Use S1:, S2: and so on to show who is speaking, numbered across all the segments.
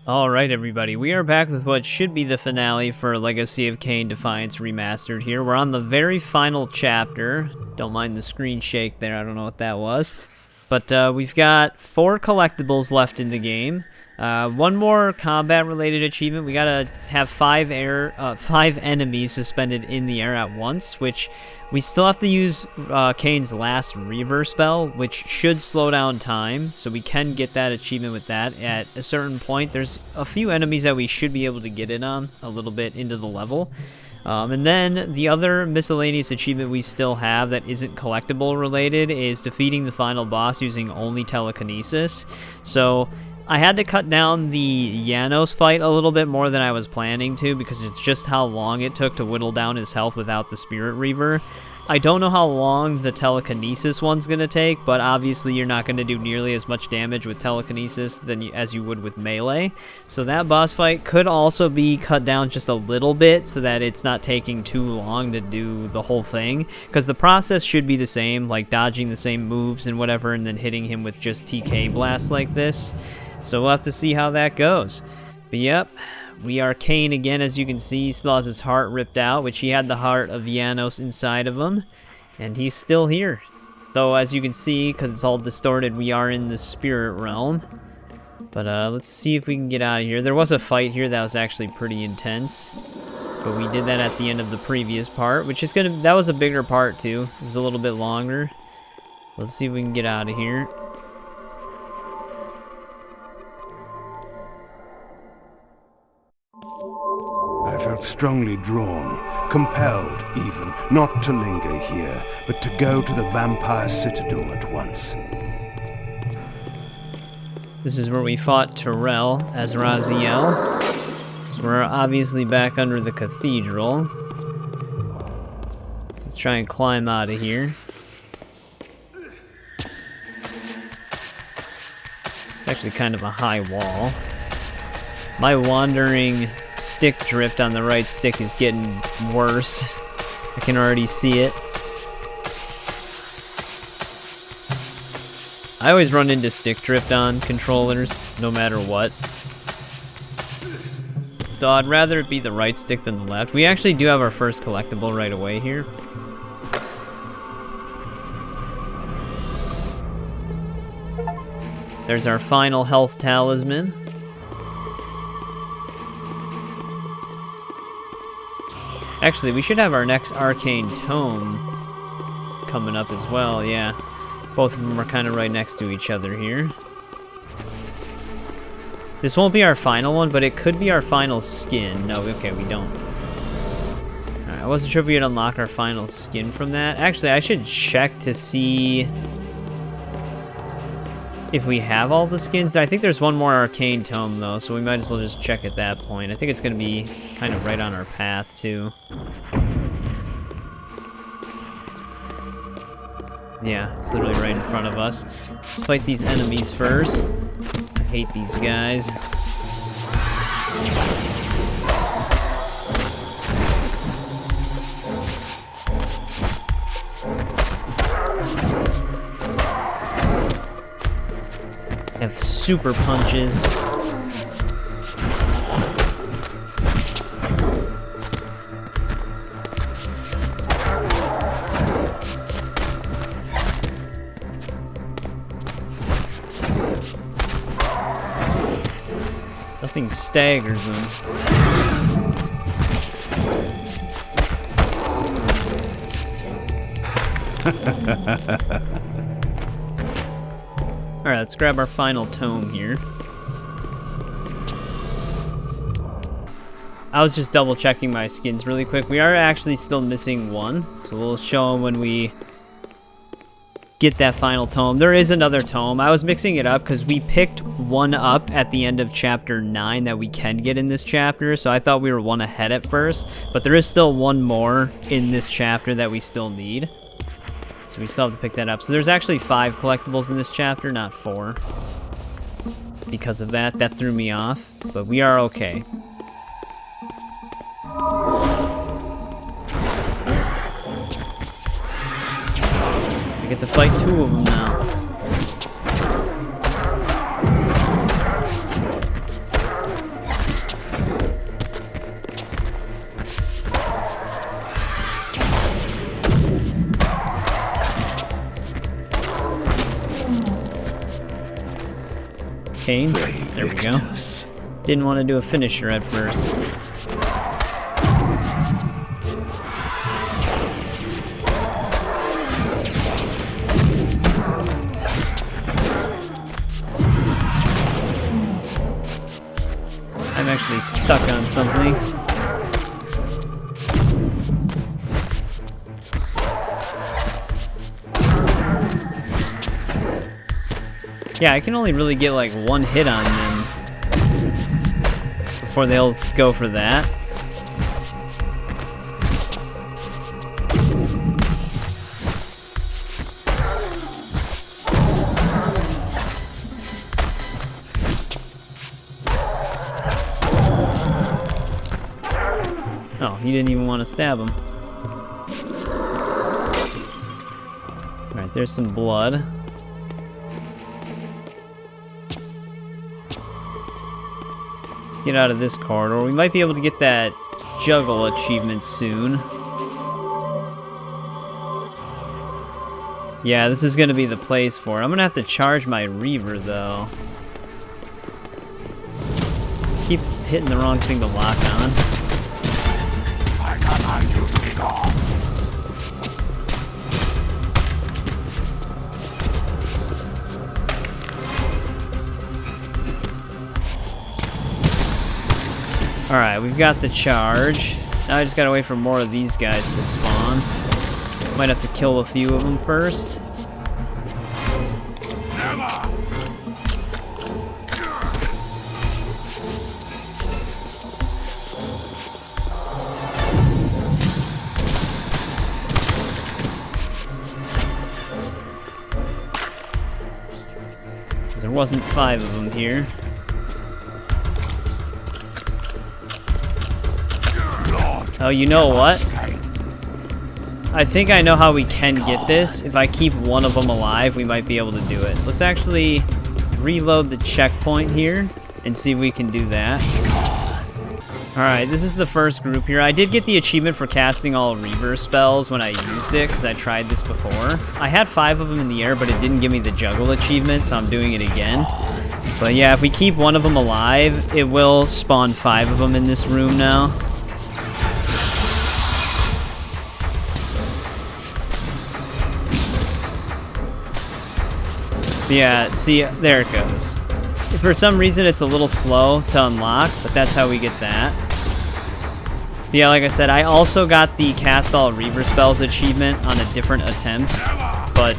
S1: Alright everybody, we are back with what should be the finale for Legacy of Kain Defiance Remastered here. We're on the very final chapter. Don't mind the screen shake there, I don't know what that was. But we've got 4 collectibles left in the game. One more combat-related achievement. We gotta have 5 enemies suspended in the air at once, which we still have to use Kain's last Reaver spell, which should slow down time, so we can get that achievement with that. At a certain point, there's a few enemies that we should be able to get in on a little bit into the level. And then the other miscellaneous achievement we still have that isn't collectible related is defeating the final boss using only telekinesis. So I had to cut down the Janos fight a little bit more than I was planning to because it's just how long it took to whittle down his health without the Spirit Reaver. I don't know how long the telekinesis one's going to take, but obviously you're not going to do nearly as much damage with telekinesis as you would with melee. So that boss fight could also be cut down just a little bit so that it's not taking too long to do the whole thing. Because the process should be the same, like dodging the same moves and whatever, and then hitting him with just TK blasts like this. So we'll have to see how that goes. But yep, we are Kain again, as you can see. He still has his heart ripped out, which he had the heart of Janos inside of him. And he's still here. Though, as you can see, because it's all distorted, we are in the spirit realm. But let's see if we can get out of here. There was a fight here that was actually pretty intense. But we did that at the end of the previous part, which is that was a bigger part too. It was a little bit longer. Let's see if we can get out of here.
S2: I felt strongly drawn, compelled even, not to linger here, but to go to the Vampire Citadel at once.
S1: This is where we fought Terrell as Raziel. So we're obviously back under the cathedral. So let's try and climb out of here. It's actually kind of a high wall. My wandering stick drift on the right stick is getting worse. I can already see it. I always run into stick drift on controllers, no matter what. Though I'd rather it be the right stick than the left. We actually do have our first collectible right away here. There's our final health talisman. Actually, we should have our next Arcane Tome coming up as well, yeah. Both of them are kind of right next to each other here. This won't be our final one, but it could be our final skin. No, okay, we don't. Alright, I wasn't sure if we had unlocked our final skin from that. Actually, I should check to see if we have all the skins. I think there's one more Arcane Tome, though, so we might as well just check at that point. I think it's going to be kind of right on our path, too. Yeah, it's literally right in front of us. Let's fight these enemies first. I hate these guys. Have super punches. Nothing staggers them. Alright, let's grab our final tome here. I was just double checking my skins really quick. We are actually still missing one, so we'll show them when we get that final tome. There is another tome. I was mixing it up because we picked one up at the end of chapter 9 that we can get in this chapter, so I thought we were one ahead at first, but there is still one more in this chapter that we still need. So we still have to pick that up. So there's actually 5 collectibles in this chapter, not 4. Because of that, that threw me off. But we are okay. I get to fight 2 of them now. Kain. There we go. Didn't want to do a finisher at first. I'm actually stuck on something. Yeah, I can only really get like one hit on them before they'll go for that. Oh, he didn't even want to stab him. Alright, there's some blood. Get out of this corridor. We might be able to get that juggle achievement soon. Yeah, this is gonna be the place for it. I'm gonna have to charge my Reaver though. Keep hitting the wrong thing to lock on.
S2: I command you to be gone.
S1: Alright, we've got the charge. Now I just gotta wait for more of these guys to spawn. Might have to kill a few of them first. Because there wasn't 5 of them here. Oh, you know what? I think I know how we can get this. If I keep one of them alive, we might be able to do it. Let's actually reload the checkpoint here and see if we can do that. Alright, this is the first group here. I did get the achievement for casting all Reaver spells when I used it, because I tried this before. I had 5 of them in the air, but it didn't give me the juggle achievement, so I'm doing it again. But yeah, if we keep one of them alive, it will spawn 5 of them in this room now. Yeah, see, there it goes. For some reason, it's a little slow to unlock, but that's how we get that. But yeah, like I said, I also got the Cast All Reaver Spells achievement on a different attempt, but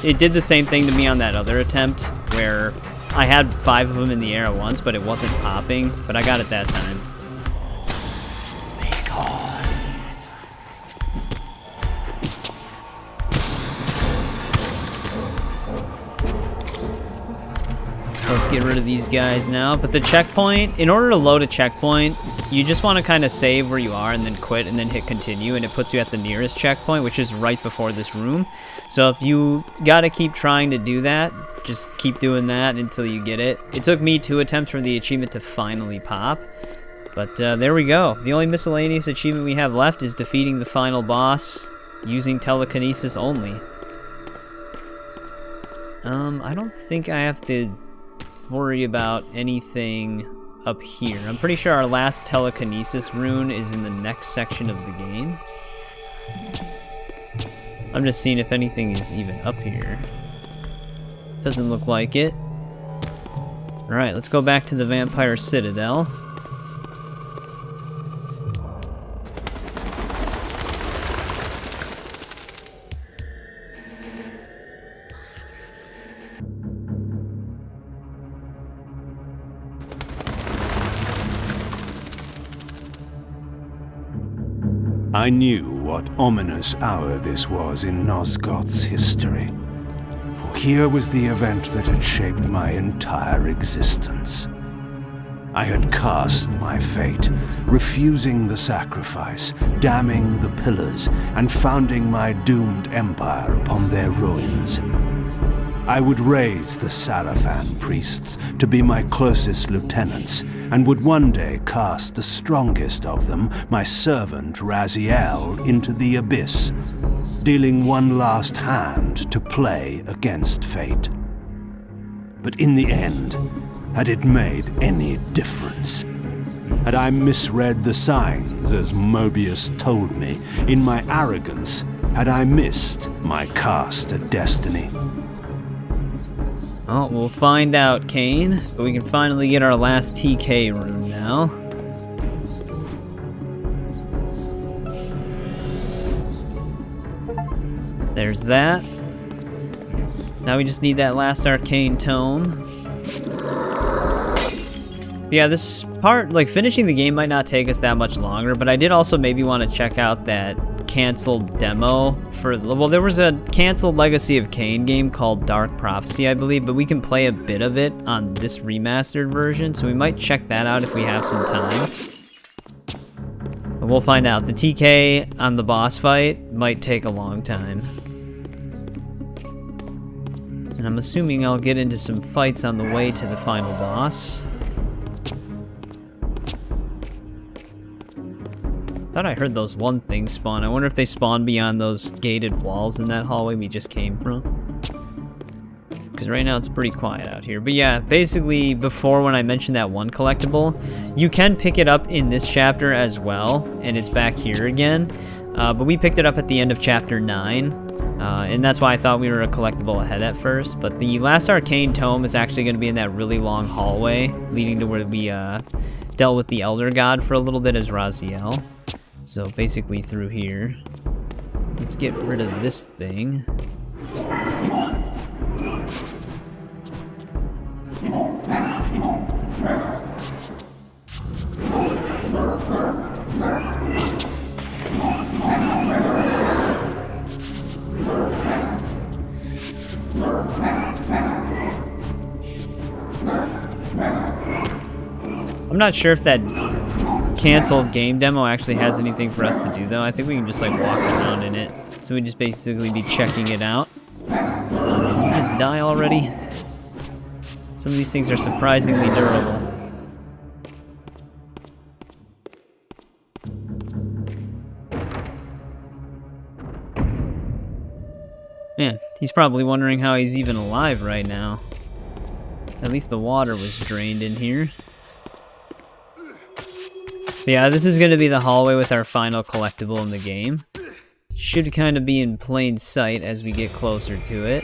S1: it did the same thing to me on that other attempt, where I had 5 of them in the air at once, but it wasn't popping, but I got it that time. Let's get rid of these guys now. But the checkpoint, in order to load a checkpoint, you just want to kind of save where you are and then quit and then hit continue, and it puts you at the nearest checkpoint, which is right before this room. So if you got to keep trying to do that, just keep doing that until you get it. It took me 2 attempts for the achievement to finally pop. But there we go. The only miscellaneous achievement we have left is defeating the final boss using telekinesis only. I don't think I have to worry about anything up here. I'm pretty sure our last telekinesis rune is in the next section of the game. I'm just seeing if anything is even up here. Doesn't look like it. Alright, let's go back to the Vampire Citadel.
S2: I knew what ominous hour this was in Nosgoth's history. For here was the event that had shaped my entire existence. I had cast my fate, refusing the sacrifice, damning the pillars, and founding my doomed empire upon their ruins. I would raise the Sarafan priests to be my closest lieutenants, and would one day cast the strongest of them, my servant Raziel, into the abyss, dealing one last hand to play against fate. But in the end, Had it made any difference? Had I misread the signs, as Moebius told me? In my arrogance, had I missed my cast at destiny?
S1: Oh, we'll find out, Kain. But we can finally get our last TK rune now. There's that. Now we just need that last Arcane Tome. Yeah, this part, like, finishing the game might not take us that much longer, but I did also maybe want to check out that canceled demo for, well, there was a canceled Legacy of Kain game called Dark Prophecy, I believe, but we can play a bit of it on this remastered version, so we might check that out if we have some time. But we'll find out. The TK on the boss fight might take a long time. And I'm assuming I'll get into some fights on the way to the final boss. Thought I heard those one things spawn. I wonder if they spawn beyond those gated walls in that hallway we just came from. Because right now it's pretty quiet out here. But yeah, basically before when I mentioned that one collectible, you can pick it up in this chapter as well. And it's back here again. But we picked it up at the end of chapter 9. And that's why I thought we were a collectible ahead at first. But the last Arcane Tome is actually going to be in that really long hallway leading to where we dealt with the Elder God for a little bit as Raziel. So basically through here. Let's get rid of this thing. I'm not sure if that canceled game demo actually has anything for us to do, though. I think we can just like walk around in it. So we just basically be checking it out. Did you just die already? Some of these things are surprisingly durable. Man, he's probably wondering how he's even alive right now. At least the water was drained in here. But yeah, this is going to be the hallway with our final collectible in the game. Should kind of be in plain sight as we get closer to it.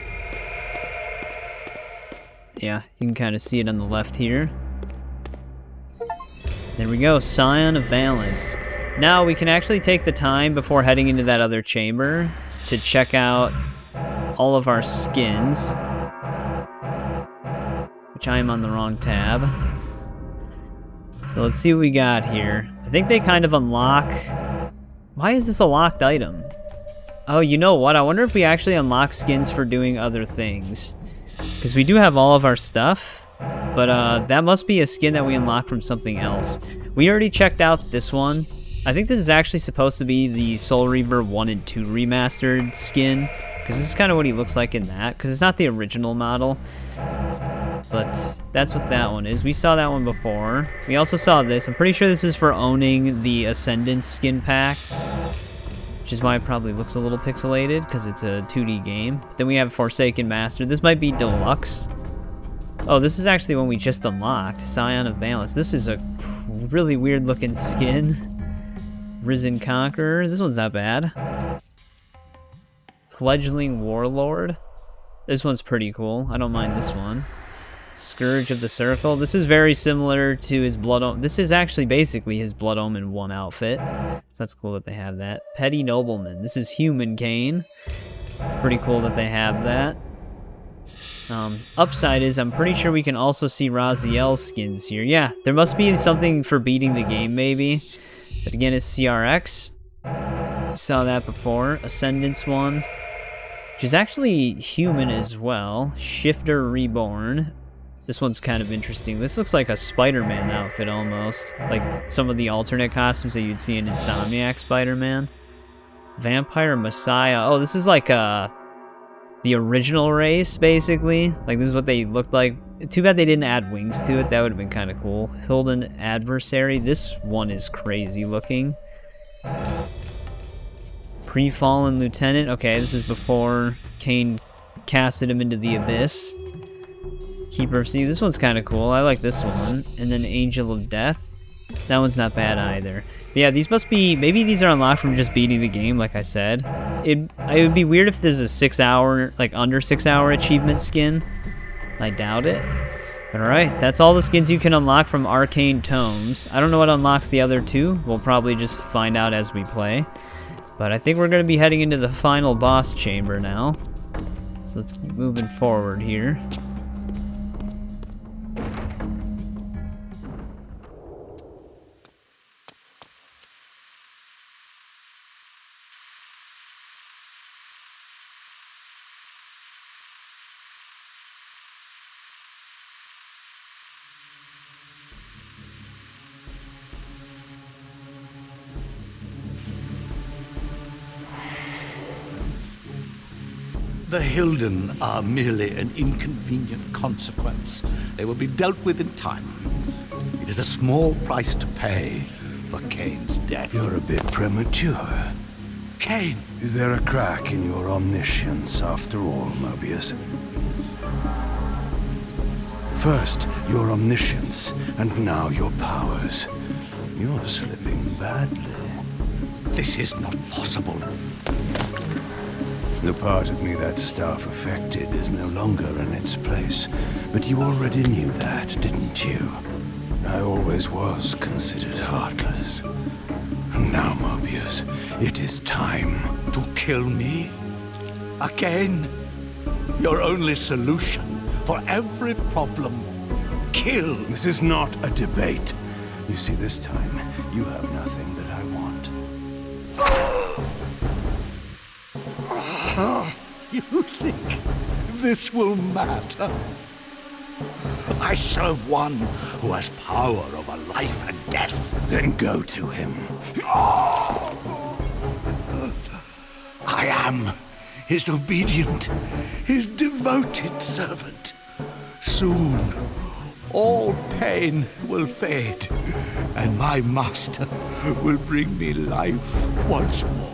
S1: Yeah, you can kind of see it on the left here. There we go, Scion of Balance. Now we can actually take the time before heading into that other chamber to check out all of our skins. Which I am on the wrong tab. So let's see what we got here. I think they kind of unlock... Why is this a locked item? Oh, you know what? I wonder if we actually unlock skins for doing other things. Because we do have all of our stuff. But that must be a skin that we unlock from something else. We already checked out this one. I think this is actually supposed to be the Soul Reaver 1 and 2 remastered skin. Because this is kind of what he looks like in that. Because it's not the original model. But that's what that one is. We saw that one before. We also saw this. I'm pretty sure this is for owning the Ascendance skin pack. Which is why it probably looks a little pixelated, because it's a 2D game. But then we have Forsaken Master. This might be Deluxe. Oh, this is actually one we just unlocked. Scion of Balance. This is a really weird looking skin. Risen Conqueror. This one's not bad. Fledgling Warlord. This one's pretty cool. I don't mind this one. Scourge of the Circle. This is very similar to his Blood Omen. This is actually basically his Blood Omen 1 outfit. So that's cool that they have that. Petty Nobleman. This is Human Kain. Pretty cool that they have that. Upside is I'm pretty sure we can also see Raziel skins here. Yeah, there must be something for beating the game maybe. But again, it's CRX. We saw that before. Ascendance one. Which is actually human as well. Shifter Reborn. This one's kind of interesting. This looks like a Spider-Man outfit almost. Like some of the alternate costumes that you'd see in Insomniac Spider-Man. Vampire Messiah. Oh, this is like the original race, basically. Like, this is what they looked like. Too bad they didn't add wings to it. That would have been kind of cool. Hilden Adversary. This one is crazy looking. Pre-Fallen Lieutenant. Okay, this is before Kain casted him into the Abyss. Keeper of Sea. This one's kind of cool. I like this one. And then Angel of Death. That one's not bad either. But yeah, these must be... Maybe these are unlocked from just beating the game, like I said. It would be weird if there's a 6-hour, like under 6-hour achievement skin. I doubt it. But alright, that's all the skins you can unlock from Arcane Tomes. I don't know what unlocks the other two. We'll probably just find out as we play. But I think we're going to be heading into the final boss chamber now. So let's keep moving forward here.
S3: The Hilden are merely an inconvenient consequence. They will be dealt with in time. It is a small price to pay for Kain's death.
S2: You're a bit premature.
S3: Kain!
S2: Is there a crack in your omniscience after all, Moebius? First, your omniscience, and now your powers. You're slipping badly.
S3: This is not possible.
S2: The part of me that staff affected is no longer in its place, but you already knew that, didn't you? I always was considered heartless. And now, Moebius, it is time.
S3: To kill me? Again? Your only solution for every problem. Kill!
S2: This is not a debate. You see, this time, you have nothing that I want.
S3: You think this will matter? I serve one who has power over life and death.
S2: Then go to him.
S3: I am his obedient, his devoted servant. Soon, all pain will fade, and my master will bring me life once more.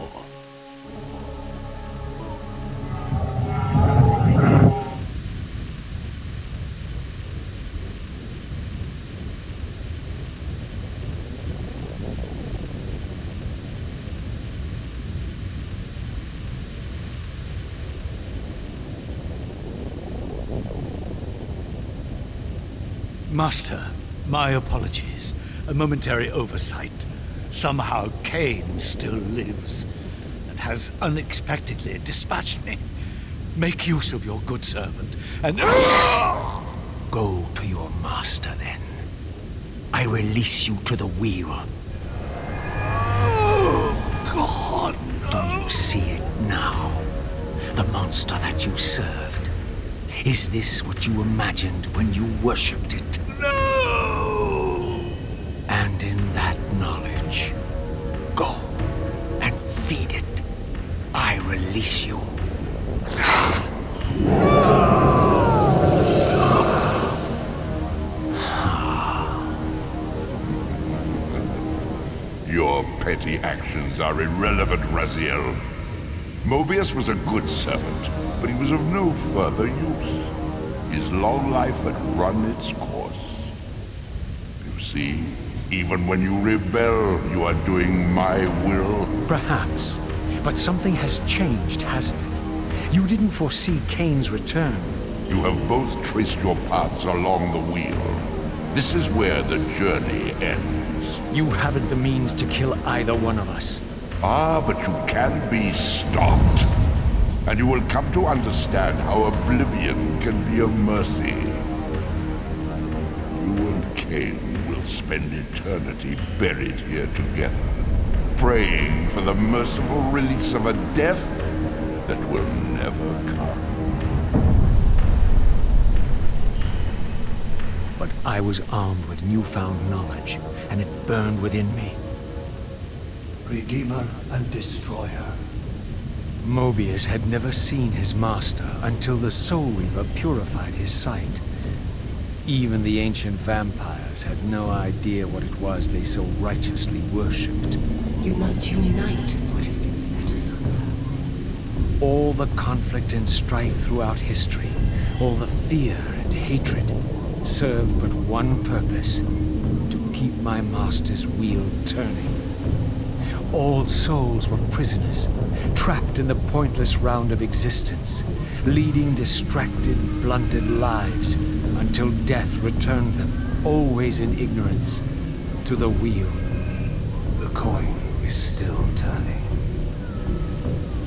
S3: Master, my apologies. A momentary oversight. Somehow Kain still lives, and has unexpectedly dispatched me. Make use of your good servant, and... Go to your master, then. I release you to the wheel. Oh, God, no. Do you see it now? The monster that you served. Is this what you imagined when you worshipped it? No! And in that knowledge, go and feed it. I release you.
S4: Your petty actions are irrelevant, Raziel. Moebius was a good servant, but he was of no further use. His long life had run its course. You see, even when you rebel, you are doing my will.
S5: Perhaps, but something has changed, hasn't it? You didn't foresee Kain's return.
S4: You have both traced your paths along the wheel. This is where the journey ends.
S5: You haven't the means to kill either one of us.
S4: Ah, but you can be stopped. And you will come to understand how oblivion can be a mercy. You and Kain will spend eternity buried here together, praying for the merciful release of a death that will never come.
S5: But I was armed with newfound knowledge, and it burned within me.
S2: Redeemer and Destroyer.
S5: Moebius had never seen his master until the Soul Reaver purified his sight. Even the ancient vampires had no idea what it was they so righteously worshipped.
S6: You must unite what has been set asunder.
S5: All the conflict and strife throughout history, all the fear and and hatred served but one purpose: to keep my master's wheel turning. All souls were prisoners, trapped in the pointless round of existence, leading distracted, blunted lives until death returned them, always in ignorance, to the wheel.
S2: The coin is still turning.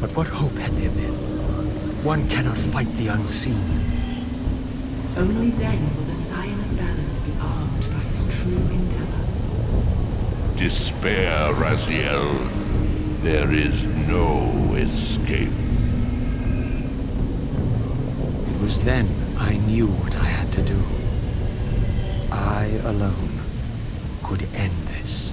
S5: But what hope had there been? One cannot fight the unseen.
S6: Only then will the Scion of Balance be armed for his true endeavor.
S4: Despair, Raziel. There is no escape.
S5: It was then I knew what I had to do. I alone could end this.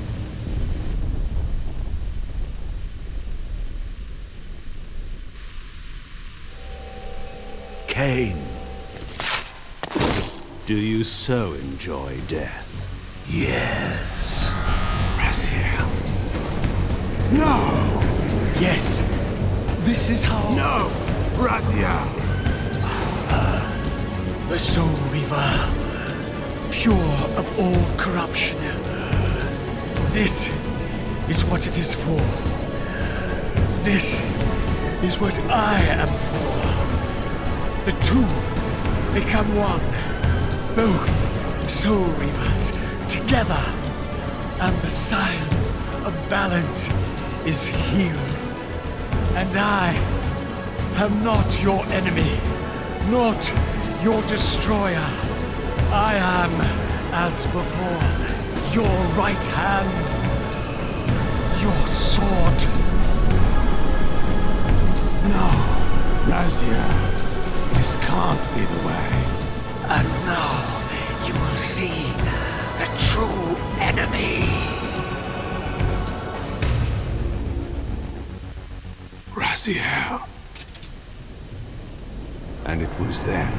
S2: Kain, do you so enjoy death?
S3: Yes. Raziel. No!
S5: Yes! This is how...
S2: No! Raziel!
S5: The Soul Reaver, pure of all corruption. This is what it is for. This is what I am for. The two become one. Both Soul Reavers together. And the Scion of Balance is healed. And I am not your enemy, not your destroyer. I am, as before, your right hand, your sword.
S2: No, Raziel. This can't be the way.
S5: And now you will see the true enemy.
S2: Raziel. And it was then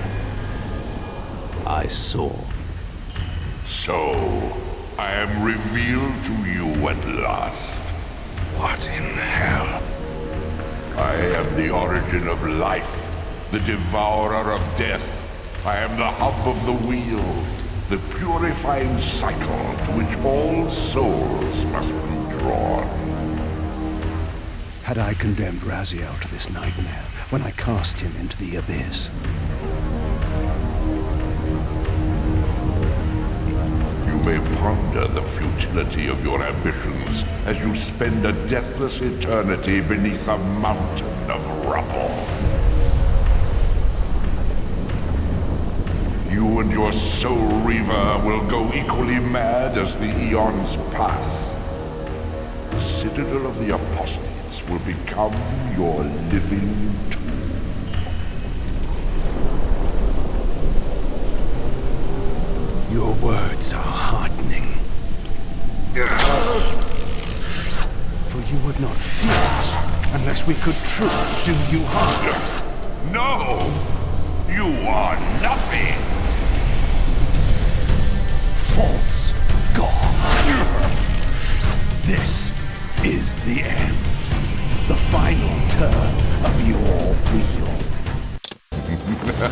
S2: I saw.
S4: So, I am revealed to you at last.
S2: What in hell?
S4: I am the origin of life, the devourer of death. I am the hub of the wheel, the purifying cycle to which all souls must be drawn.
S2: Had I condemned Raziel to this nightmare when I cast him into the abyss?
S4: You may ponder the futility of your ambitions as you spend a deathless eternity beneath a mountain of rubble. You and your Soul Reaver will go equally mad as the eons pass. The Citadel of the Apostates will become your living tomb.
S2: Your words are heartening. For you would not fear us unless we could truly do you harm.
S4: No! You are nothing!
S2: False God. This is the end. The final turn of your wheel.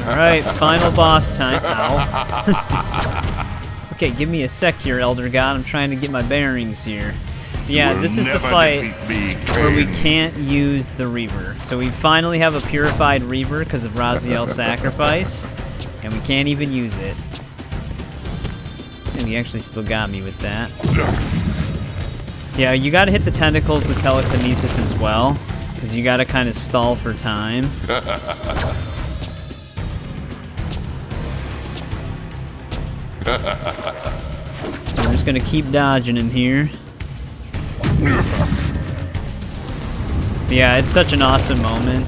S1: Alright, final boss time. Ow. Okay, give me a sec here, Elder God. I'm trying to get my bearings here. Yeah, this is the fight where we can't use the Reaver. So we finally have a purified Reaver because of Raziel's sacrifice, and we can't even use it. And he actually still got me with that. Yeah, you gotta hit the tentacles with telekinesis as well, because you gotta kind of stall for time. So we're just gonna keep dodging him here. Yeah, it's such an awesome moment.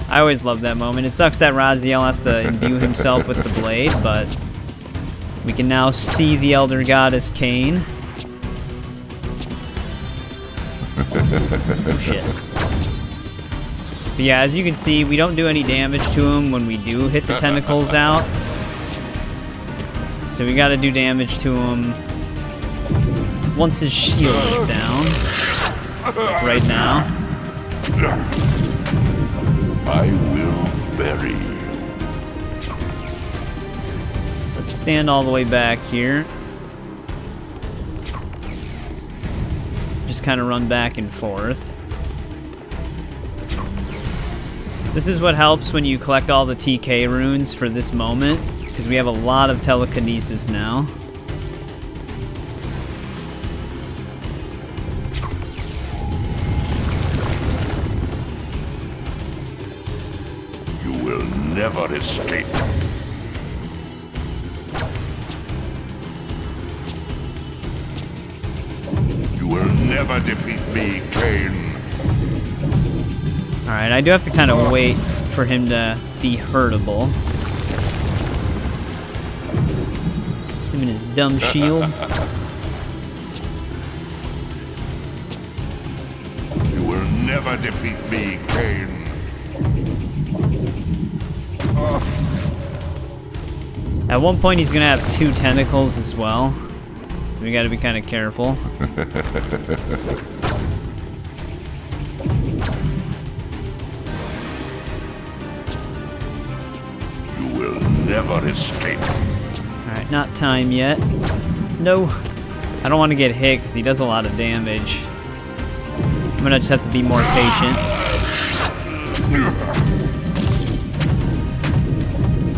S1: I always love that moment. It sucks that Raziel has to imbue himself with the blade, but we can now see the Elder Goddess Kain. Oh shit. But yeah, as you can see, we don't do any damage to him when we do hit the tentacles out. So we gotta do damage to him once his shield is down. Like right now.
S4: I will bury you.
S1: Let's stand all the way back here. Just kind of run back and forth. This is what helps when you collect all the TK runes for this moment, because we have a lot of telekinesis now.
S4: You will never escape. You will never defeat me, Kain.
S1: Alright, I do have to kind of wait for him to be hurtable. Him and his dumb shield.
S4: You will never defeat me, Kain.
S1: At one point he's gonna have 2 tentacles as well. So we gotta be kind of careful.
S4: You will never escape.
S1: Alright, not time yet. No. I don't want to get hit because he does a lot of damage. I'm gonna just have to be more patient.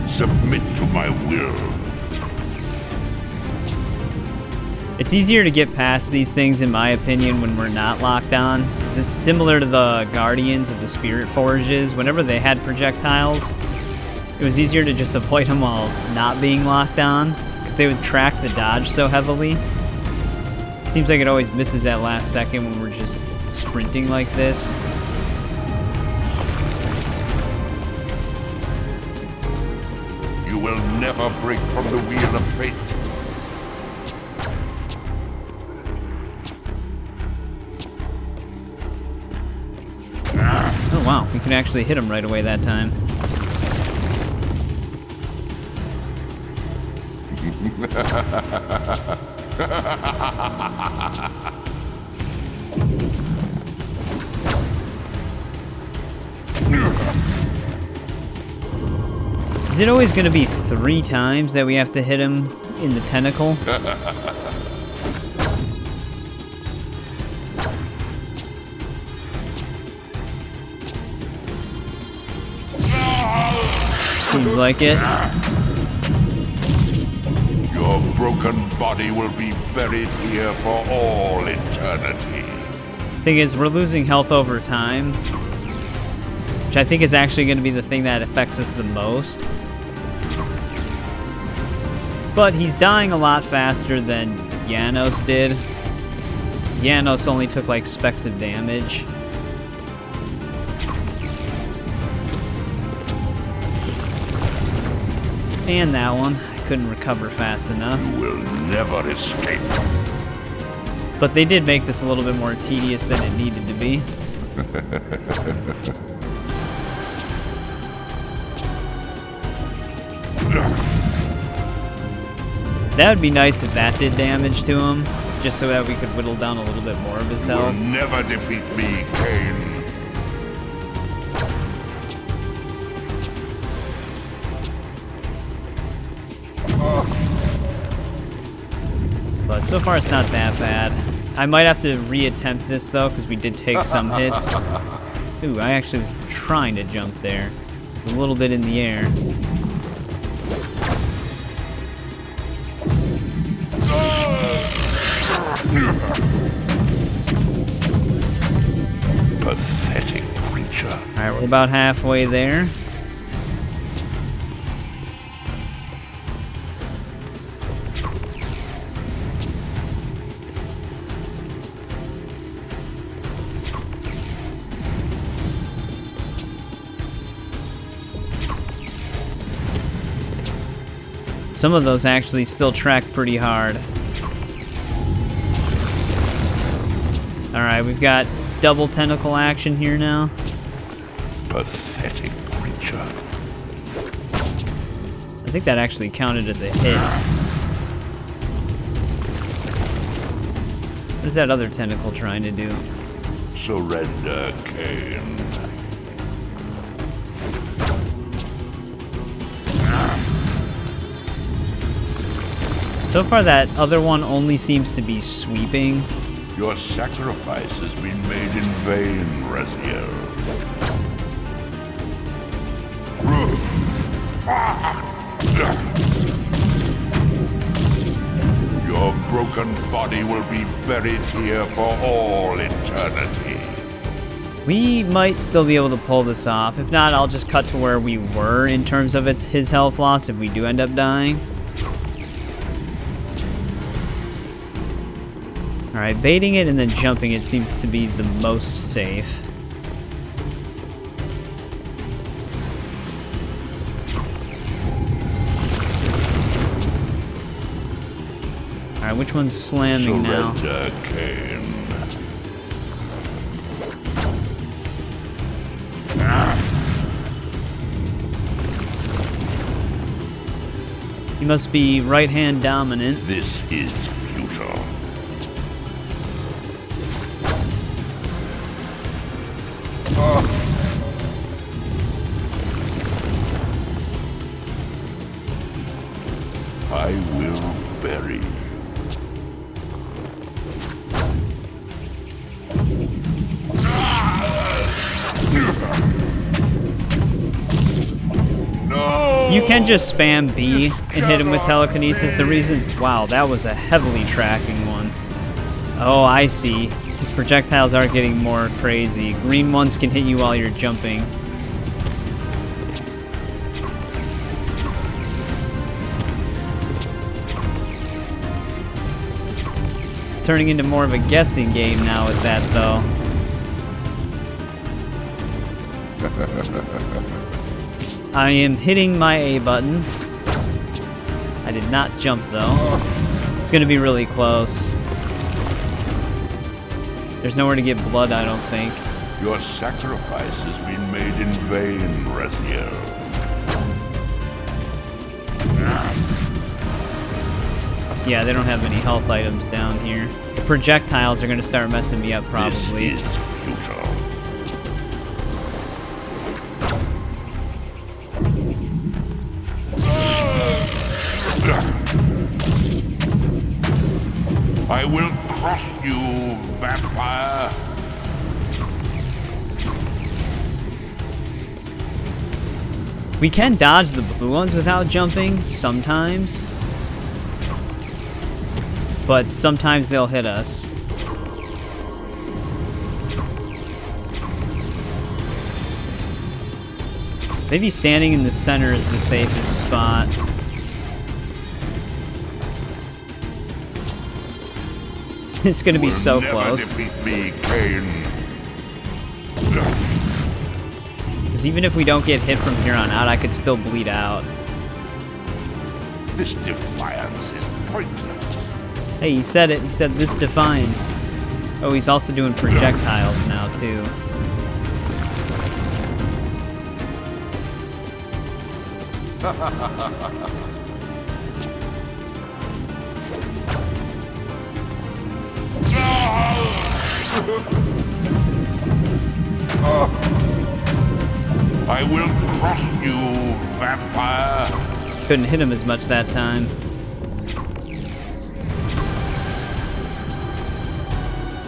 S4: Submit to my will.
S1: It's easier to get past these things, in my opinion, when we're not locked on. Because it's similar to the Guardians of the Spirit Forges. Whenever they had projectiles, it was easier to just avoid them while not being locked on. Because they would track the dodge so heavily. It seems like it always misses that last second when we're just sprinting like this.
S4: You will never break from the wheel of fate.
S1: Oh wow, we can actually hit him right away that time. Is it always going to be 3 times that we have to hit him in the tentacle? Seems like it.
S4: Your broken body will be buried here for all eternity.
S1: Thing is, we're losing health over time, which I think is actually going to be the thing that affects us the most. But he's dying a lot faster than Janos did. Janos only took like specks of damage. And that one, I couldn't recover fast enough.
S4: You will never escape.
S1: But they did make this a little bit more tedious than it needed to be. That would be nice if that did damage to him, just so that we could whittle down a little bit more of his
S4: You will
S1: health.
S4: never defeat me, Kain.
S1: But so far it's not that bad. I might have to reattempt this though, because we did take some hits. Ooh, I actually was trying to jump there. It's a little bit in the air.
S4: Pathetic creature.
S1: Alright, we're about halfway there. Some of those actually still track pretty hard. Alright, we've got double tentacle action here now.
S4: Pathetic creature.
S1: I think that actually counted as a hit. What is that other tentacle trying to do?
S4: Surrender, Kain.
S1: So far that other one only seems to be sweeping.
S4: Your sacrifice has been made in vain, Raziel. Your broken body will be buried here for all eternity.
S1: We might still be able to pull this off. If not, I'll just cut to where we were in terms of his health loss if we do end up dying. Alright, baiting it and then jumping it seems to be the most safe. Alright, which one's slamming now?
S4: Surrender, Kain.
S1: He must be right-hand dominant.
S4: This is futile. I will bury you. No!
S1: You can just spam B and hit him with telekinesis. The reason... Wow, that was a heavily tracking one. Oh, I see. His projectiles are getting more crazy. Green ones can hit you while you're jumping. It's turning into more of a guessing game now with that, though. I am hitting my A button. I did not jump, though. It's going to be really close. There's nowhere to get blood, I don't think.
S4: Your sacrifice has been made in vain, Raziel.
S1: Yeah, they don't have any health items down here. The projectiles are going to start messing me up, probably.
S4: This is futile. I will crush you, vampire.
S1: We can dodge the blue ones without jumping, sometimes. But sometimes they'll hit us. Maybe standing in the center is the safest spot. It's gonna be so close.
S4: Defeat me, Kain.
S1: Because even if we don't get hit from here on out, I could still bleed out.
S4: This defiance is pointless.
S1: Hey, he said it. He said this Defiance. Oh, he's also doing projectiles now, too.
S4: I will crush you, vampire.
S1: Couldn't hit him as much that time.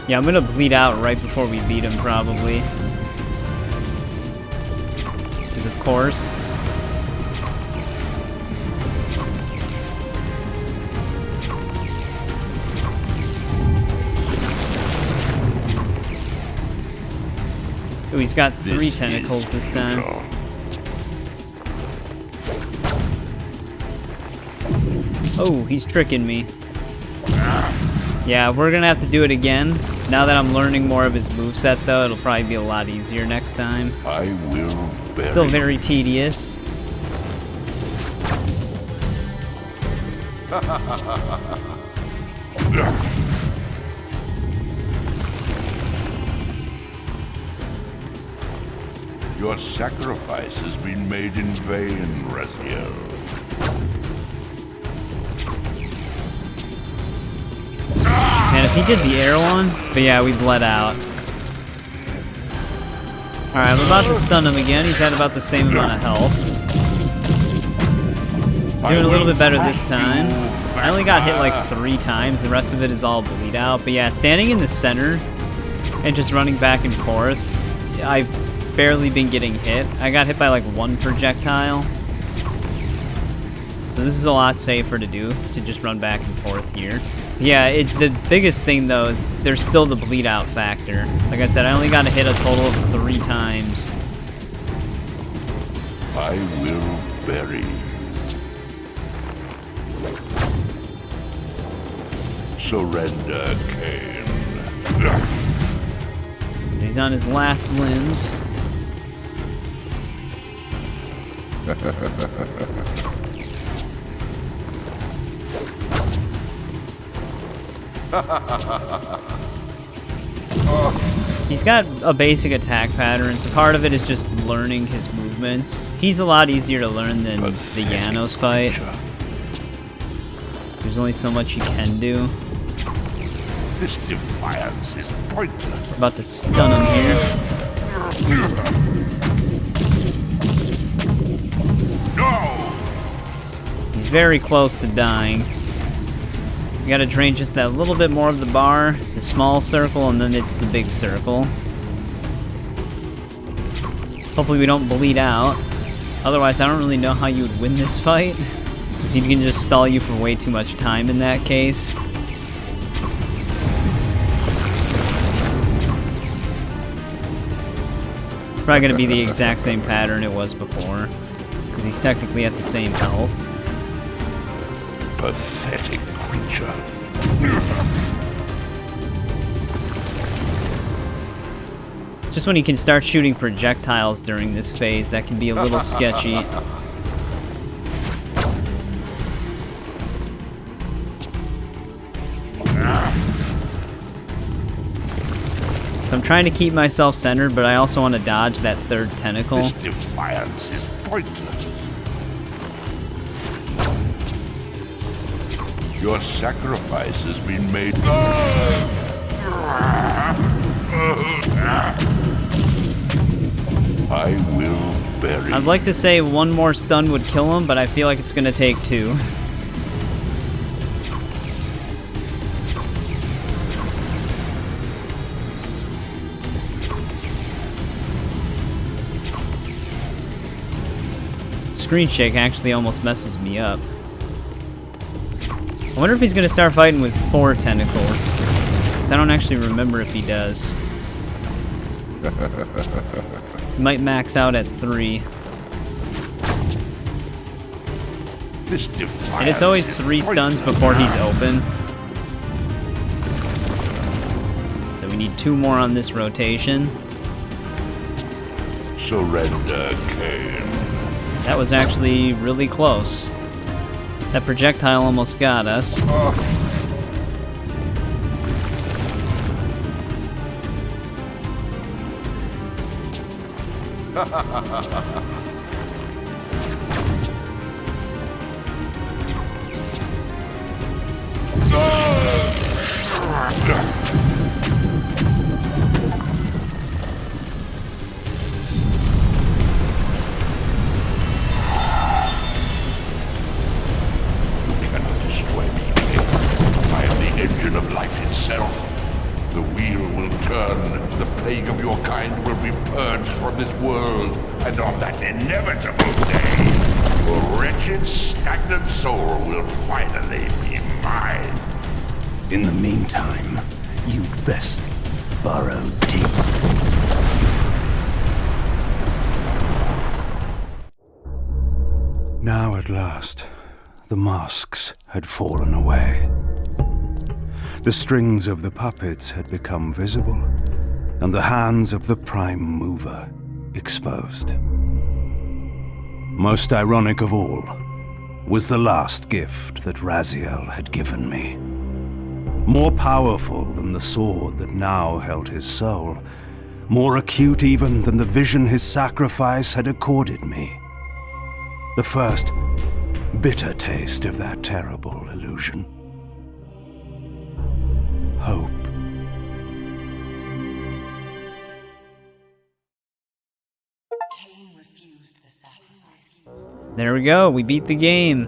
S1: Yeah, I'm gonna bleed out right before we beat him, probably. Because of course. Oh, he's got three tentacles this time. Oh, he's tricking me. Yeah, we're gonna have to do it again. Now that I'm learning more of his moveset, though, it'll probably be a lot easier next time.
S4: I will bury.
S1: Still very tedious.
S4: Your sacrifice has been made in vain, Raziel.
S1: Man, if he did the air one, but yeah, we bled out. Alright, I'm about to stun him again. He's at about the same amount of health. Doing a little bit better this time. I only got hit like 3 times, the rest of it is all bleed out. But yeah, standing in the center and just running back and forth, I've barely been getting hit. I got hit by like 1 projectile. So this is a lot safer to do, to just run back and forth here. Yeah, the biggest thing though is there's still the bleed out factor. Like I said, I only got hit a total of 3 times.
S4: I will bury. Surrender, Kain.
S1: So he's on his last limbs. He's got a basic attack pattern, so part of it is just learning his movements. He's a lot easier to learn than the Janos fight. There's only so much you can do.
S4: This defiance is pointless.
S1: About to stun him here.
S4: No!
S1: He's very close to dying. You gotta drain just that little bit more of the bar, the small circle, and then it's the big circle. Hopefully we don't bleed out. Otherwise, I don't really know how you would win this fight, because he can just stall you for way too much time in that case. Probably gonna be the exact same pattern it was before, because he's technically at the same health.
S4: Pathetic creature.
S1: Just when you can start shooting projectiles during this phase, that can be a little sketchy. So I'm trying to keep myself centered, but I also want to dodge that 3rd tentacle.
S4: This defiance is pointless. Your sacrifice has been made. I will bury.
S1: I'd like to say 1 more stun would kill him, but I feel like it's gonna take 2. Screen shake actually almost messes me up. I wonder if he's gonna start fighting with 4 tentacles, because I don't actually remember if he does. He might max out at 3.
S4: This defiance.
S1: And it's always 3 stuns before he's open. So we need 2 more on this rotation.
S4: Surrender, Kain.
S1: That was actually really close. That projectile almost got us.
S4: The wheel will turn, the plague of your kind will be purged from this world, and on that inevitable day, your wretched, stagnant soul will finally be mine.
S2: In the meantime, you'd best burrow deep. Now at last, the masks had fallen away. The strings of the puppets had become visible, and the hands of the Prime Mover exposed. Most ironic of all was the last gift that Raziel had given me. More powerful than the sword that now held his soul, more acute even than the vision his sacrifice had accorded me. The first bitter taste of that terrible illusion. Hope.
S6: Kain refused the sacrifice.
S1: There we go, we beat the game.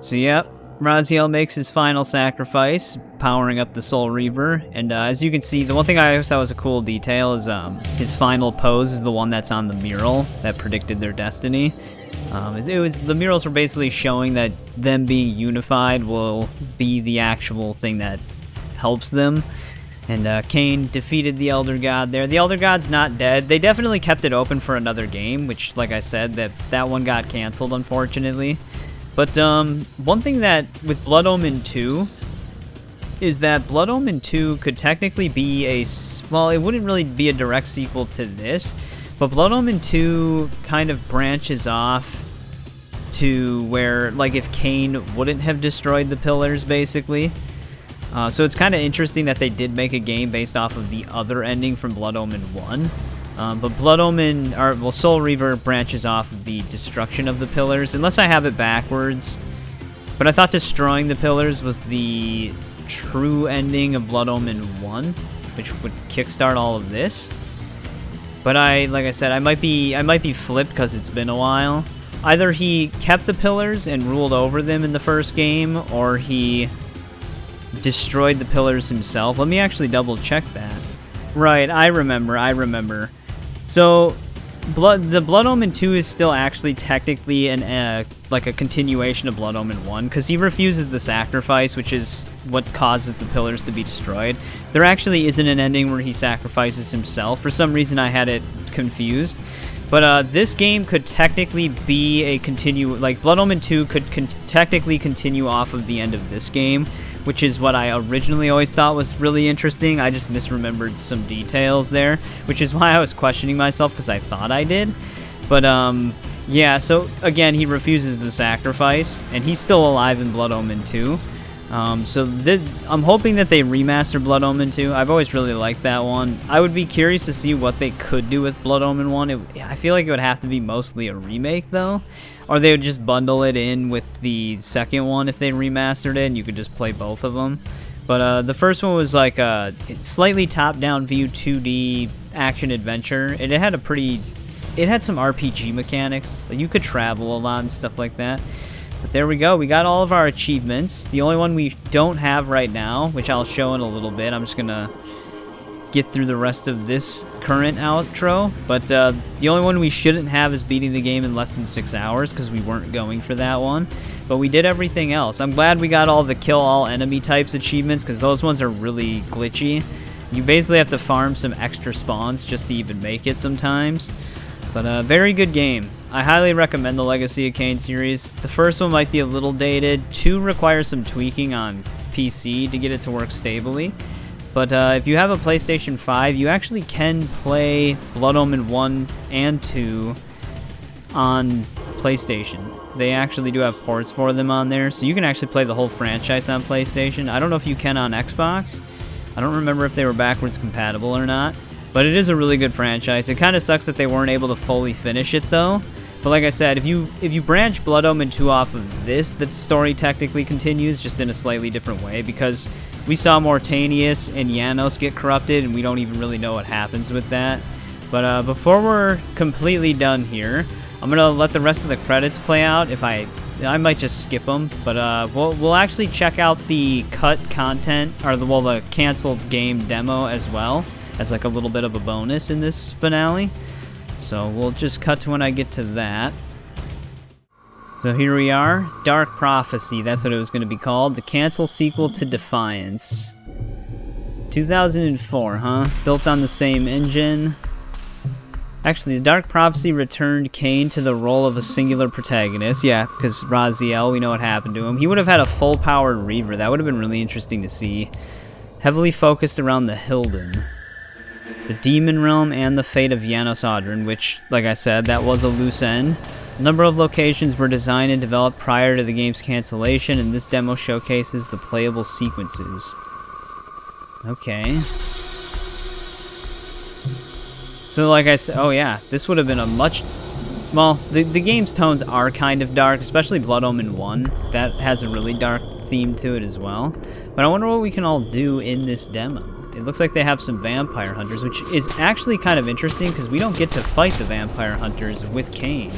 S1: So yep, Raziel makes his final sacrifice, powering up the Soul Reaver, and as you can see, the one thing I always thought was a cool detail is his final pose is the one that's on the mural that predicted their destiny. The murals were basically showing that them being unified will be the actual thing that helps them. And Kain defeated the Elder God there. The Elder God's not dead. They definitely kept it open for another game, which, like I said, that one got canceled, unfortunately. But one thing that with Blood Omen 2 is that Blood Omen 2 could technically be well, it wouldn't really be a direct sequel to this, but Blood Omen 2 kind of branches off to where, like, if Kain wouldn't have destroyed the pillars, basically. So it's kind of interesting that they did make a game based off of the other ending from Blood Omen 1. But Blood Omen, Soul Reaver branches off of the destruction of the pillars, unless I have it backwards. But I thought destroying the pillars was the true ending of Blood Omen 1, which would kickstart all of this. But like I said, I might be flipped because it's been a while. Either he kept the pillars and ruled over them in the first game, or he destroyed the pillars himself. Let me actually double check that. Right, I remember. So, the Blood Omen 2 is still actually technically like a continuation of Blood Omen 1, because he refuses the sacrifice, which is what causes the pillars to be destroyed. There actually isn't an ending where he sacrifices himself. For some reason, I had it confused. But this game could technically be a like Blood Omen 2 could technically continue off of the end of this game, which is what I originally always thought was really interesting. I just misremembered some details there, which is why I was questioning myself, because I thought I did. But, yeah, so, again, he refuses the sacrifice, and he's still alive in Blood Omen 2. I'm hoping that they remaster Blood Omen 2. I've always really liked that one. I would be curious to see what they could do with Blood Omen 1. I feel like it would have to be mostly a remake, though. Or they would just bundle it in with the second one if they remastered it, and you could just play both of them. But the first one was like a slightly top-down view 2D action-adventure. It had some RPG mechanics. You could travel a lot and stuff like that. But there we go. We got all of our achievements. The only one we don't have right now, which I'll show in a little bit. I'm just going to get through the rest of this current outro. But the only one we shouldn't have is beating the game in less than 6 hours, because we weren't going for that one. But we did everything else. I'm glad we got all the kill all enemy types achievements, because those ones are really glitchy. You basically have to farm some extra spawns just to even make it sometimes. But very good game. I highly recommend the Legacy of Kain series. The first one might be a little dated. 2 requires some tweaking on PC to get it to work stably. But if you have a PlayStation 5, you actually can play Blood Omen 1 and 2 on PlayStation. They actually do have ports for them on there, so you can actually play the whole franchise on PlayStation. I don't know if you can on Xbox. I don't remember if they were backwards compatible or not. But it is a really good franchise. It kind of sucks that they weren't able to fully finish it, though. But like I said, if you branch Blood Omen 2 off of this, the story technically continues, just in a slightly different way, because we saw Mortanius and Janos get corrupted, and we don't even really know what happens with that. But before we're completely done here, I'm going to let the rest of the credits play out. I might just skip them, but we'll actually check out the cut content, or the canceled game demo as well, as like a little bit of a bonus in this finale. So we'll just cut to when I get to that. So here we are, Dark Prophecy, that's what it was going to be called. The cancel sequel to Defiance. 2004, huh? Built on the same engine. Actually, the Dark Prophecy returned Kain to the role of a singular protagonist. Yeah, because Raziel, we know what happened to him. He would have had a full-powered Reaver. That would have been really interesting to see. Heavily focused around the Hilden, the Demon Realm, and the fate of Janos, which, like I said, that was a loose end. A number of locations were designed and developed prior to the game's cancellation, and this demo showcases the playable sequences. Okay. So like I said, oh yeah, this would have been a much... Well, the game's tones are kind of dark, especially Blood Omen 1. That has a really dark theme to it as well. But I wonder what we can all do in this demo. It looks like they have some vampire hunters, which is actually kind of interesting because we don't get to fight the vampire hunters with Kain.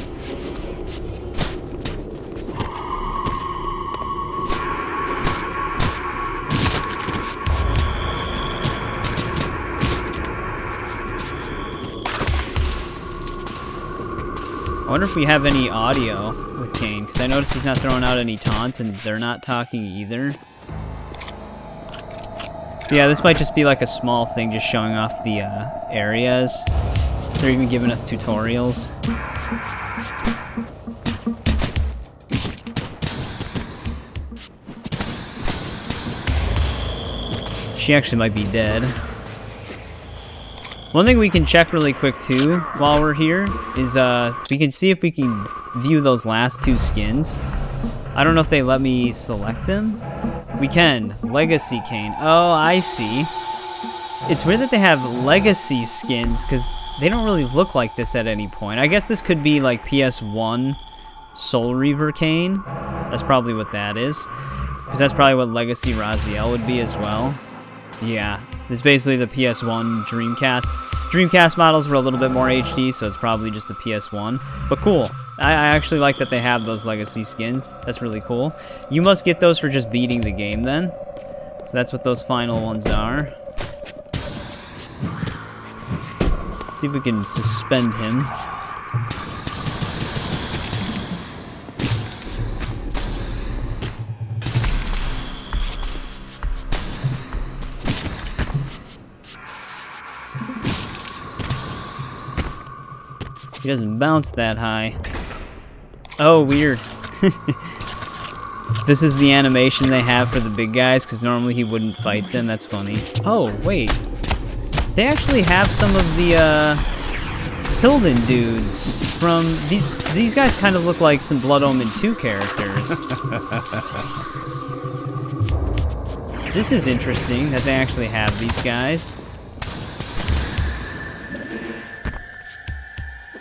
S1: I wonder if we have any audio with Kain, because I noticed he's not throwing out any taunts, and they're not talking either. Yeah, this might just be like a small thing, just showing off the areas. They're even giving us tutorials. She actually might be dead. One thing we can check really quick too while we're here is we can see if we can view those last two skins. I don't know if they let me select them. We can. Legacy Kain. Oh, I see. It's weird that they have legacy skins because they don't really look like this at any point. I guess this could be like PS1 Soul Reaver Kain. That's probably what that is. Because that's probably what Legacy Raziel would be as well. Yeah. It's basically the PS1 Dreamcast. Dreamcast models were a little bit more HD, so it's probably just the PS1. But cool. I actually like that they have those legacy skins. That's really cool. You must get those for just beating the game then. So that's what those final ones are. Let's see if we can suspend him. He doesn't bounce that high. Oh, weird. This is the animation they have for the big guys, because normally he wouldn't fight them. That's funny. Oh, wait. They actually have some of the, Hilden dudes from... These guys kind of look like some Blood Omen 2 characters. This is interesting that they actually have these guys.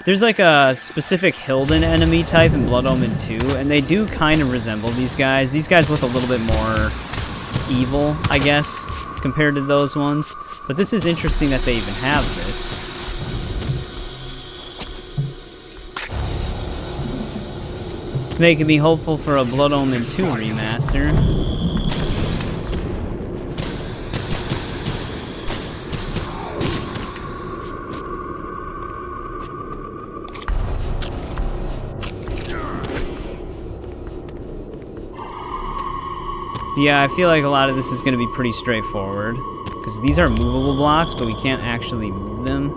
S1: There's like a specific Hilden enemy type in Blood Omen 2, and they do kind of resemble these guys. These guys look a little bit more evil, I guess, compared to those ones. But this is interesting that they even have this. It's making me hopeful for a Blood Omen 2 remaster. Yeah, I feel like a lot of this is going to be pretty straightforward. Because these are movable blocks, but we can't actually move them.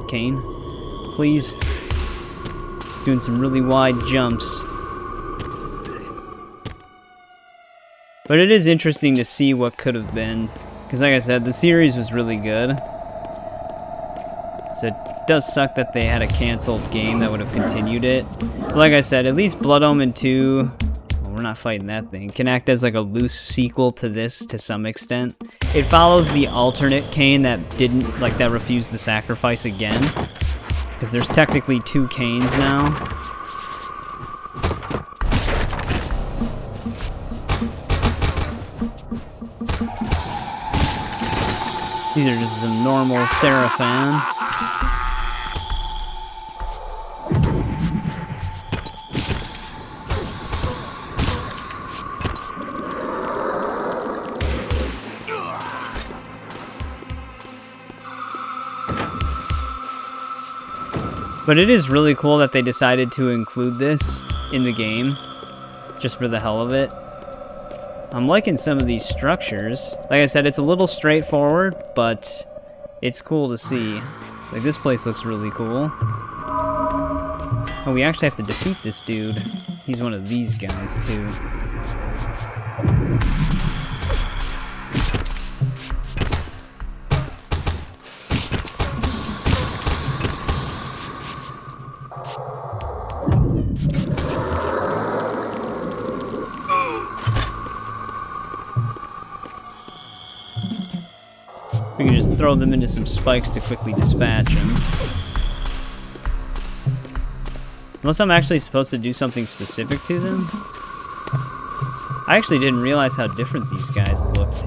S1: Kain, please. He's doing some really wide jumps. But it is interesting to see what could have been. Because like I said, the series was really good. So it does suck that they had a canceled game that would have continued it. But like I said, at least Blood Omen 2... we're not fighting that thing. Can act as like a loose sequel to this to some extent. It follows the alternate Kain that that refused the sacrifice again. Because there's technically 2 Kains now. These are just some normal Seraphim. But it is really cool that they decided to include this in the game, just for the hell of it. I'm liking some of these structures. Like I said, it's a little straightforward, but it's cool to see. Like, this place looks really cool. Oh, we actually have to defeat this dude. He's one of these guys, too. We can just throw them into some spikes to quickly dispatch them. Unless I'm actually supposed to do something specific to them. I actually didn't realize how different these guys looked.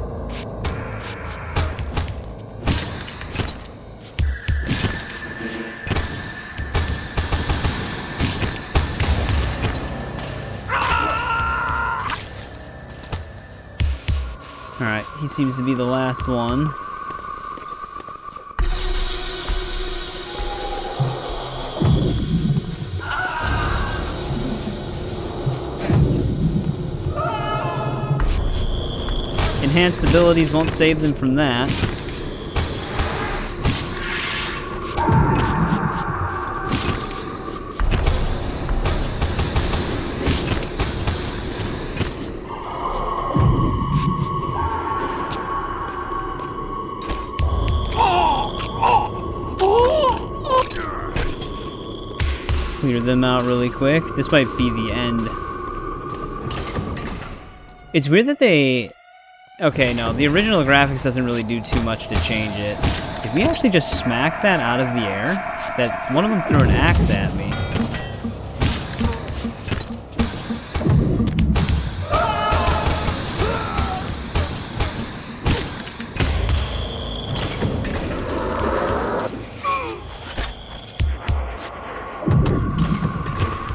S1: Alright, he seems to be the last one. enhanced abilities won't save them from that. Clear them out really quick. This might be the end. It's weird that they... Okay, no, the original graphics doesn't really do too much to change it. Did we actually just smack that out of the air? That one of them threw an axe at me.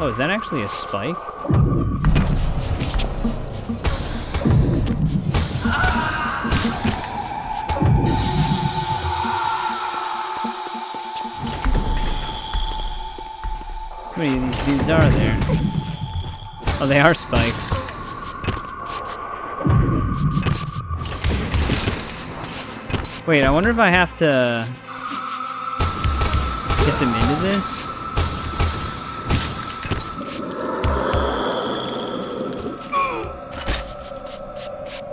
S1: Oh, is that actually a spike? How many of these dudes are there? Oh, they are spikes. Wait, I wonder if I have to get them into this?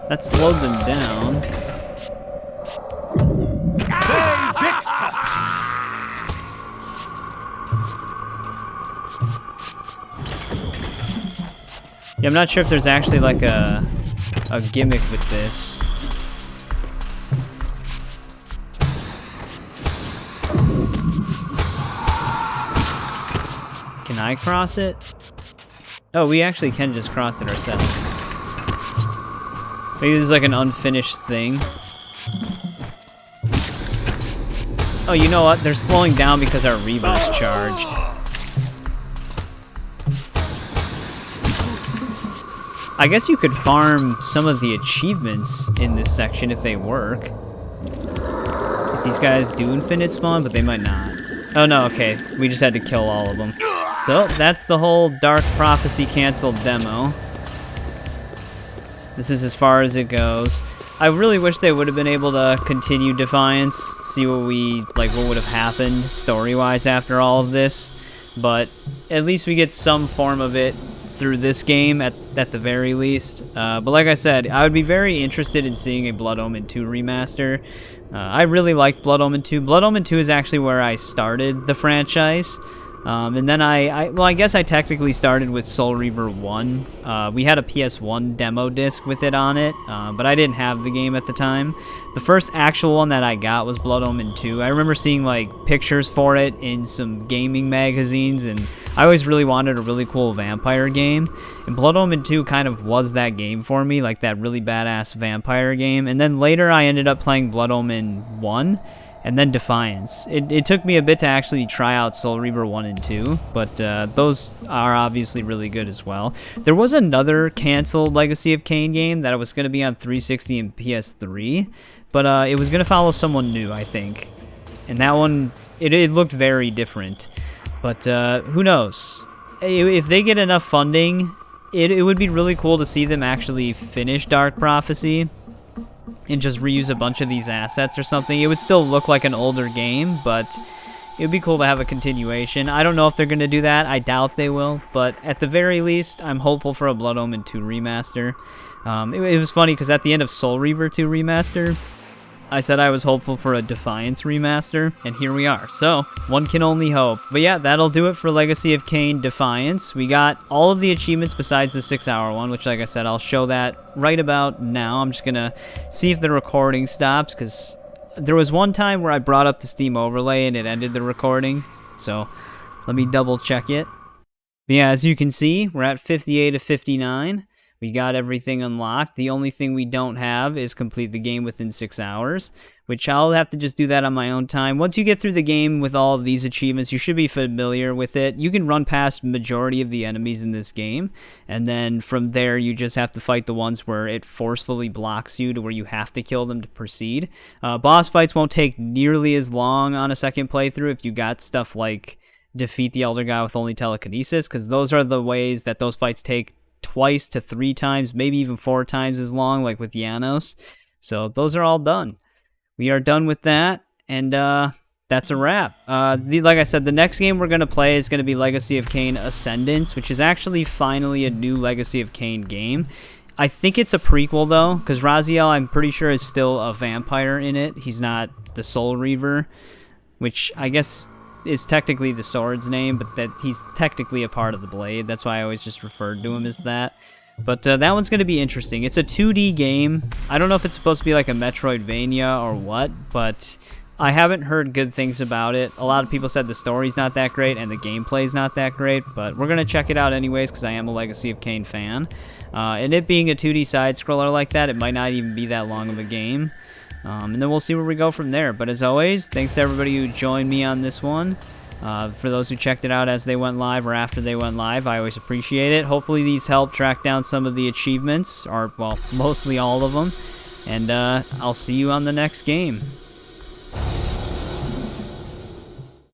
S1: That slowed them down. Yeah, I'm not sure if there's actually like a gimmick with this. Can I cross it? Oh, we actually can just cross it ourselves. Maybe this is like an unfinished thing. Oh, you know what? They're slowing down because our Reaver's charged. I guess you could farm some of the achievements in this section if they work. If these guys do infinite spawn, but they might not. Oh no, okay. We just had to kill all of them. So, that's the whole Dark Prophecy canceled demo. This is as far as it goes. I really wish they would have been able to continue Defiance, see what what would have happened story-wise after all of this. But at least we get some form of it through this game at the very least. But like I said, I would be very interested in seeing a Blood Omen 2 remaster. I really liked Blood Omen 2. Blood Omen 2 is actually where I started the franchise. And then I guess I technically started with Soul Reaver 1. We had a PS1 demo disc with it on it, but I didn't have the game at the time. The first actual one that I got was Blood Omen 2. I remember seeing like pictures for it in some gaming magazines, and I always really wanted a really cool vampire game. And Blood Omen 2 kind of was that game for me, like that really badass vampire game. And then later I ended up playing Blood Omen 1. And then Defiance. It took me a bit to actually try out Soul Reaver 1 and 2, but those are obviously really good as well. There was another canceled Legacy of Kain game that was going to be on 360 and PS3, but it was going to follow someone new, I think. And that one, it looked very different. But who knows? If they get enough funding, it would be really cool to see them actually finish Dark Prophecy and just reuse a bunch of these assets or something. It would still look like an older game, but it would be cool to have a continuation. I don't know if they're going to do that. I doubt they will, but at the very least, I'm hopeful for a Blood Omen 2 remaster. It was funny because at the end of Soul Reaver 2 remaster, I said I was hopeful for a Defiance remaster, and here we are. So, one can only hope. But yeah, that'll do it for Legacy of Kain Defiance. We got all of the achievements besides the 6-hour one, which, like I said, I'll show that right about now. I'm just gonna see if the recording stops, because there was one time where I brought up the Steam overlay and it ended the recording. So, let me double check it. But yeah, as you can see, we're at 58 of 59. We got everything unlocked. The only thing we don't have is complete the game within 6 hours, which I'll have to just do that on my own time. Once you get through the game with all of these achievements, you should be familiar with it. You can run past majority of the enemies in this game, and then from there you just have to fight the ones where it forcefully blocks you to where you have to kill them to proceed. Boss fights won't take nearly as long on a second playthrough if you got stuff like defeat the Elder Guy with only telekinesis, because those are the ways that those fights take twice to 3 times, maybe even 4 times as long, like with Janos. So those are all done. We are done with that, and that's a wrap. Like I said, the next game we're going to play is going to be Legacy of Kain Ascendance, which is actually finally a new Legacy of Kain game. I think it's a prequel, though, because Raziel, I'm pretty sure, is still a vampire in it. He's not the Soul Reaver, which I guess is technically the sword's name, but that he's technically a part of the blade. That's why I always just referred to him as that. But that one's going to be interesting. It's a 2D game. I don't know if it's supposed to be like a Metroidvania or what, but I haven't heard good things about it. A lot of people said the story's not that great and the gameplay's not that great, but we're going to check it out anyways because I am a Legacy of Kain fan. And it being a 2D side-scroller like that, it might not even be that long of a game. And then we'll see where we go from there. But as always, thanks to everybody who joined me on this one. For those who checked it out as they went live or after they went live, I always appreciate it. Hopefully these help track down some of the achievements, or, well, mostly all of them. And I'll see you on the next game.